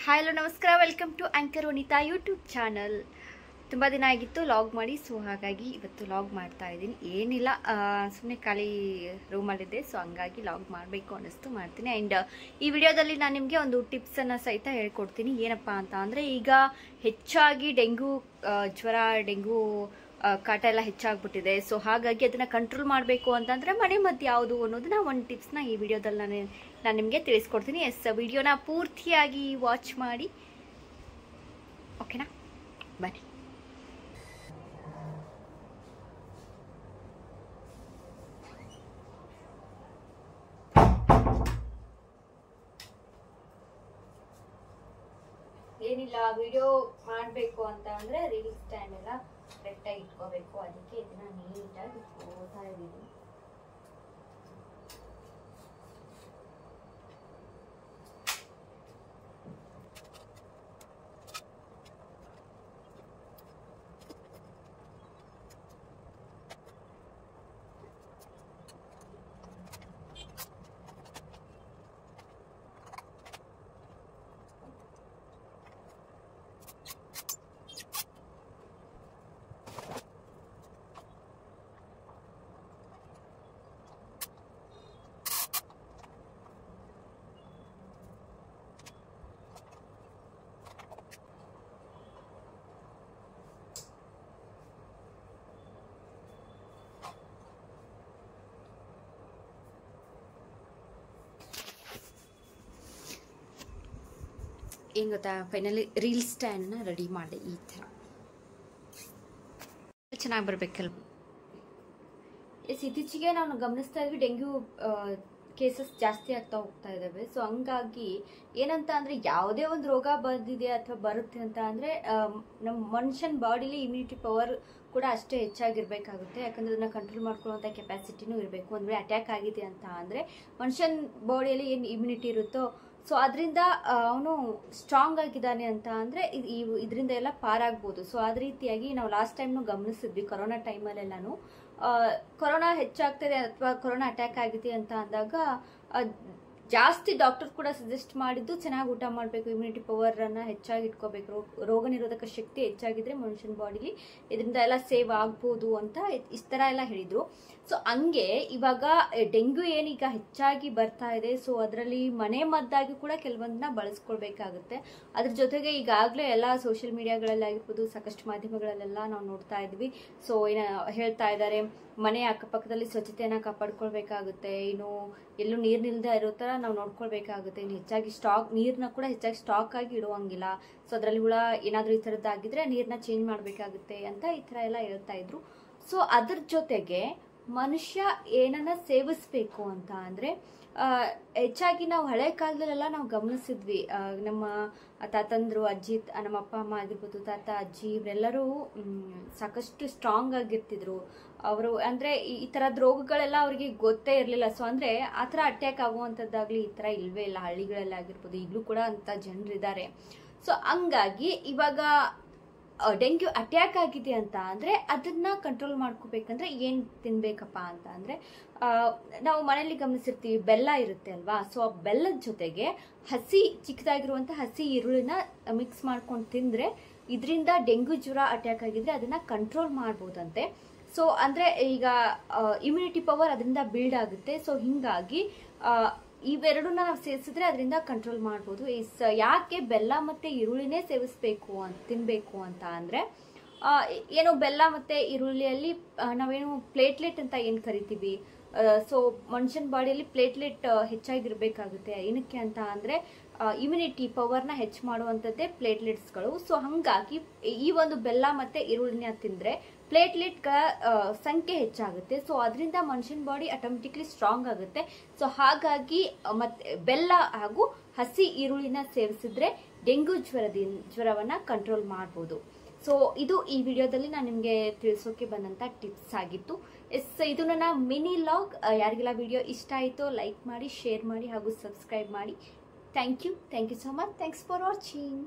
Hi hello ನಮಸ್ಕಾರ, welcome to anchor Vanitha YouTube channel. ತುಂಬ ದಿನ ಆಗಿತ್ತು ಲಾಗ್ ಮಾಡಿ, ಸೊ ಹಾಗಾಗಿ ಇವತ್ತು ಲಾಗ್ ಮಾಡ್ತಾ ಇದ್ದೀನಿ. ಏನಿಲ್ಲ, ಸುಮ್ಮನೆ ಖಾಲಿ ರೂಮಲ್ಲಿದ್ದೆ, ಸೊ ಹಂಗಾಗಿ ಲಾಗ್ ಮಾಡಬೇಕು ಅನ್ನಿಸ್ತು ಮಾಡ್ತೀನಿ. ಆ್ಯಂಡ್ ಈ ವಿಡಿಯೋದಲ್ಲಿ ನಾನು ನಿಮಗೆ ಒಂದು ಟಿಪ್ಸನ್ನು ಸಹಿತ ಹೇಳ್ಕೊಡ್ತೀನಿ. ಏನಪ್ಪ ಅಂತ ಅಂದರೆ, ಈಗ ಹೆಚ್ಚಾಗಿ ಡೆಂಗು ಜ್ವರ, ಡೆಂಗು ಕಾಟ ಎಲ್ಲ ಹೆಚ್ಚಾಗ್ಬಿಟ್ಟಿದೆ. ಸೊ ಹಾಗಾಗಿ ಅದನ್ನು ಕಂಟ್ರೋಲ್ ಮಾಡಬೇಕು ಅಂತಂದರೆ ಮನೆ ಮದ್ದು ಯಾವುದು ಅನ್ನೋದನ್ನ ಒಂದು ಟಿಪ್ಸ್ನ ಈ ವಿಡಿಯೋದಲ್ಲಿ ನಾನು ನಿಮಗೆ ತಿಳಿಸ್ಕೊಡ್ತೀನಿ. ವಿಡಿಯೋನ ಪೂರ್ತಿಯಾಗಿ ವಾಚ್ ಮಾಡಿ, ಓಕೆನಾ? ಬನ್ನಿ. ಏನಿಲ್ಲ, ವಿಡಿಯೋ ಮಾಡಬೇಕು ಅಂತ ಅಂದರೆ ರೀಲ್ ಸ್ಟ್ಯಾಂಡ್ ಎಲ್ಲ ಕರೆಕ್ಟಾಗಿ ಇಟ್ಕೋಬೇಕು. ಅದಕ್ಕೆ ಇದನ್ನ ನೀಟಾಗಿ ಇಟ್ಕೋತಾ ಇದ್ದೀನಿ. ಏನು ಗೊತ್ತಾ, ಫೈನಲಿ ರೀಲ್ ಸ್ಟ್ಯಾಂಡ್ನ ರೆಡಿ ಮಾಡಿದೆ. ಈ ಥರ ಚೆನ್ನಾಗಿ ಬರಬೇಕಲ್ವ. ಇತ್ತೀಚೆಗೆ ನಾನು ಗಮನಿಸ್ತಾ ಇದ್ವಿ, ಡೆಂಗ್ಯೂ ಕೇಸಸ್ ಜಾಸ್ತಿ ಆಗ್ತಾ ಹೋಗ್ತಾ ಇದ್ದಾವೆ. ಸೊ ಹಂಗಾಗಿ ಏನಂತ ಅಂದರೆ, ಯಾವುದೇ ಒಂದು ರೋಗ ಬಂದಿದೆ ಅಥವಾ ಬರುತ್ತೆ ಅಂತ ಅಂದರೆ ನಮ್ಮ ಮನುಷ್ಯನ ಬಾಡಿಲಿ ಇಮ್ಯುನಿಟಿ ಪವರ್ ಕೂಡ ಅಷ್ಟೇ ಹೆಚ್ಚಾಗಿರ್ಬೇಕಾಗುತ್ತೆ. ಯಾಕಂದರೆ ಅದನ್ನ ಕಂಟ್ರೋಲ್ ಮಾಡ್ಕೊಳ್ಳುವಂಥ ಕೆಪಾಸಿಟಿನೂ ಇರಬೇಕು. ಒಂದು ವೇಳೆ ಅಟ್ಯಾಕ್ ಆಗಿದೆ ಅಂತ ಅಂದರೆ ಮನುಷ್ಯನ ಬಾಡಿಯಲ್ಲಿ ಏನು ಇಮ್ಯುನಿಟಿ ಇರುತ್ತೋ, ಸೊ ಅದರಿಂದ ಅವನು ಸ್ಟ್ರಾಂಗ್ ಆಗಿದ್ದಾನೆ ಅಂತ ಅಂದರೆ ಇದರಿಂದ ಎಲ್ಲ ಪಾರಾಗ್ಬೋದು. ಸೊ ಅದ ರೀತಿಯಾಗಿ ನಾವು ಲಾಸ್ಟ್ ಟೈಮ್ನು ಗಮನಿಸಿದ್ವಿ, ಕೊರೋನಾ ಟೈಮಲ್ಲೆಲ್ಲಾನು ಕೊರೋನಾ ಹೆಚ್ಚಾಗ್ತದೆ ಅಥವಾ ಕೊರೋನಾ ಅಟ್ಯಾಕ್ ಆಗಿದೆ ಅಂತ ಅಂದಾಗ ಜಾಸ್ತಿ ಡಾಕ್ಟರ್ ಕೂಡ ಸಜೆಸ್ಟ್ ಮಾಡಿದ್ದು ಚೆನ್ನಾಗಿ ಊಟ ಮಾಡಬೇಕು, ಇಮ್ಯುನಿಟಿ ಪವರನ್ನು ಹೆಚ್ಚಾಗಿ ಇಟ್ಕೋಬೇಕು, ರೋಗ ನಿರೋಧಕ ಶಕ್ತಿ ಹೆಚ್ಚಾಗಿದ್ರೆ ಮನುಷ್ಯನ ಬಾಡಿಲಿ ಇದರಿಂದ ಎಲ್ಲ ಸೇವ್ ಆಗ್ಬೋದು ಅಂತ ಇಷ್ಟ ಥರ ಎಲ್ಲ ಹೇಳಿದರು. ಸೊ ಹಂಗೆ ಇವಾಗ ಡೆಂಗ್ಯೂ ಏನೀಗ ಹೆಚ್ಚಾಗಿ ಬರ್ತಾ ಇದೆ. ಸೊ ಅದರಲ್ಲಿ ಮನೆ ಮದ್ದಾಗಿ ಕೂಡ ಕೆಲವೊಂದನ್ನ ಬಳಸ್ಕೊಳ್ಬೇಕಾಗುತ್ತೆ. ಅದ್ರ ಜೊತೆಗೆ ಈಗಾಗಲೇ ಎಲ್ಲ ಸೋಷಿಯಲ್ ಮೀಡಿಯಾಗಳಲ್ಲಾಗಿರ್ಬೋದು, ಸಾಕಷ್ಟು ಮಾಧ್ಯಮಗಳಲ್ಲೆಲ್ಲ ನಾವು ನೋಡ್ತಾ ಇದ್ವಿ. ಸೊ ಹೇಳ್ತಾ ಇದ್ದಾರೆ, ಮನೆ ಅಕ್ಕಪಕ್ಕದಲ್ಲಿ ಸ್ವಚ್ಛತೆಯನ್ನು ಕಾಪಾಡ್ಕೊಳ್ಬೇಕಾಗುತ್ತೆ, ಇನ್ನು ಎಲ್ಲೂ ನೀರು ನಿಲ್ದೇ ಇರೋ ಥರ ನಾವು ನೋಡ್ಕೊಳ್ಬೇಕಾಗುತ್ತೆ. ಇನ್ನು ಹೆಚ್ಚಾಗಿ ನೀರನ್ನ ಕೂಡ ಹೆಚ್ಚಾಗಿ ಸ್ಟಾಕ್ ಆಗಿ ಇಡುವಂಗಿಲ್ಲ. ಸೊ ಅದರಲ್ಲಿ ಕೂಡ ಏನಾದರೂ ಈ ಥರದ್ದಾಗಿದ್ರೆ ನೀರನ್ನ ಚೇಂಜ್ ಮಾಡಬೇಕಾಗುತ್ತೆ ಅಂತ ಈ ಥರ ಎಲ್ಲ ಹೇಳ್ತಾ ಇದ್ರು. ಸೊ ಅದ್ರ ಜೊತೆಗೆ ಮನುಷ್ಯ ಏನನ್ನ ಸೇವಿಸ್ಬೇಕು ಅಂತ ಅಂದರೆ, ಹೆಚ್ಚಾಗಿ ನಾವು ಹಳೆ ಕಾಲದಲ್ಲೆಲ್ಲ ನಾವು ಗಮನಿಸಿದ್ವಿ, ನಮ್ಮ ತಾತಂದ್ರು, ಅಜ್ಜಿ, ನಮ್ಮ ಅಪ್ಪ ಅಮ್ಮ ಆಗಿರ್ಬೋದು, ತಾತ ಅಜ್ಜಿ ಇವರೆಲ್ಲರೂ ಸಾಕಷ್ಟು ಸ್ಟ್ರಾಂಗ್ ಆಗಿರ್ತಿದ್ರು. ಅವರು ಅಂದರೆ ಈ ಥರದ ರೋಗಗಳೆಲ್ಲ ಅವ್ರಿಗೆ ಗೊತ್ತೇ ಇರಲಿಲ್ಲ. ಸೊ ಅಂದರೆ ಆ ಥರ ಅಟ್ಯಾಕ್ ಆಗುವಂಥದ್ದಾಗಲಿ ಈ ಥರ ಇಲ್ವೇ ಇಲ್ಲ. ಹಳ್ಳಿಗಳಲ್ಲಿ ಆಗಿರ್ಬೋದು, ಈಗಲೂ ಕೂಡ ಅಂಥ ಜನರಿದ್ದಾರೆ. ಸೊ ಹಂಗಾಗಿ ಇವಾಗ ಡೆಂಗ್ಯೂ ಅಟ್ಯಾಕ್ ಆಗಿದೆ ಅಂತ ಅಂದರೆ ಅದನ್ನ ಕಂಟ್ರೋಲ್ ಮಾಡ್ಕೋಬೇಕಂದ್ರೆ ಏನು ತಿನ್ಬೇಕಪ್ಪ ಅಂತ ಅಂದರೆ, ನಾವು ಮನೇಲಿ ಗಮನಿಸಿರ್ತೀವಿ, ಬೆಲ್ಲ ಇರುತ್ತೆ ಅಲ್ವಾ. ಸೊ ಆ ಬೆಲ್ಲದ ಜೊತೆಗೆ ಚಿಕ್ಕದಾಗಿರುವಂಥ ಹಸಿ ಈರುಳ್ಳಿನ ಮಿಕ್ಸ್ ಮಾಡ್ಕೊಂಡು ತಿಂದರೆ ಇದರಿಂದ ಡೆಂಗ್ಯೂ ಜ್ವರ ಅಟ್ಯಾಕ್ ಆಗಿದ್ರೆ ಅದನ್ನ ಕಂಟ್ರೋಲ್ ಮಾಡ್ಬೋದಂತೆ. ಸೊ ಅಂದರೆ ಈಗ ಇಮ್ಯುನಿಟಿ ಪವರ್ ಅದರಿಂದ ಬಿಲ್ಡ್ ಆಗುತ್ತೆ. ಸೊ ಹಿಂಗಾಗಿ ಇವೆರಡನ್ನ ನಾವು ಸೇರಿಸಿದ್ರೆ ಅದರಿಂದ ಕಂಟ್ರೋಲ್ ಮಾಡ್ಬೋದು. ಯಾಕೆ ಬೆಲ್ಲ ಮತ್ತು ಈರುಳ್ಳಿನೇ ತಿನ್ನಬೇಕು ಅಂತ ಅಂದರೆ, ಏನೋ ಬೆಲ್ಲ ಮತ್ತು ಈರುಳ್ಳಿಯಲ್ಲಿ ನಾವೇನು ಪ್ಲೇಟ್ಲೆಟ್ ಅಂತ ಏನು ಕರಿತೀವಿ, ಸೊ ಮನುಷ್ಯನ ಬಾಡಿಯಲ್ಲಿ ಪ್ಲೇಟ್ಲೆಟ್ ಹೆಚ್ಚಾಗಿರ್ಬೇಕಾಗುತ್ತೆ. ಏನಕ್ಕೆ ಅಂತ ಅಂದರೆ ಇಮ್ಯುನಿಟಿ ಪವರ್ನ ಹೆಚ್ಚು ಮಾಡುವಂಥದ್ದೇ ಪ್ಲೇಟ್ಲೆಟ್ಸ್ಗಳು. ಸೊ ಹಾಗಾಗಿ ಈ ಒಂದು ಬೆಲ್ಲ ಮತ್ತು ಈರುಳ್ಳಿನ ತಿಂದರೆ ಪ್ಲೇಟ್ಲೆಟ್ಗಳ ಸಂಖ್ಯೆ ಹೆಚ್ಚಾಗುತ್ತೆ. ಸೊ ಅದರಿಂದ ಮನುಷ್ಯನ ಬಾಡಿ ಆಟೋಮೆಟಿಕ್ಲಿ ಸ್ಟ್ರಾಂಗ್ ಆಗುತ್ತೆ. ಸೊ ಹಾಗಾಗಿ ಮತ್ತೆ ಬೆಲ್ಲ ಹಾಗೂ ಹಸಿ ಈರುಳ್ಳಿನ ಸೇವಿಸಿದ್ರೆ ಡೆಂಗ್ಯೂ ಜ್ವರವನ್ನು ಕಂಟ್ರೋಲ್ ಮಾಡ್ಬೋದು. ಸೊ ಇದು ಈ ವಿಡಿಯೋದಲ್ಲಿ ನಾನು ನಿಮಗೆ ತಿಳಿಸೋಕೆ ಬಂದಂಥ ಟಿಪ್ಸ್ ಆಗಿತ್ತು. ಇದು ನನ್ನ ಮಿನಿ ಲಾಗ್. ಯಾರಿಗೆಲ್ಲ ವಿಡಿಯೋ ಇಷ್ಟ ಆಯಿತೋ ಲೈಕ್ ಮಾಡಿ, ಶೇರ್ ಮಾಡಿ ಹಾಗೂ ಸಬ್ಸ್ಕ್ರೈಬ್ ಮಾಡಿ. Thank you so much. Thanks for watching.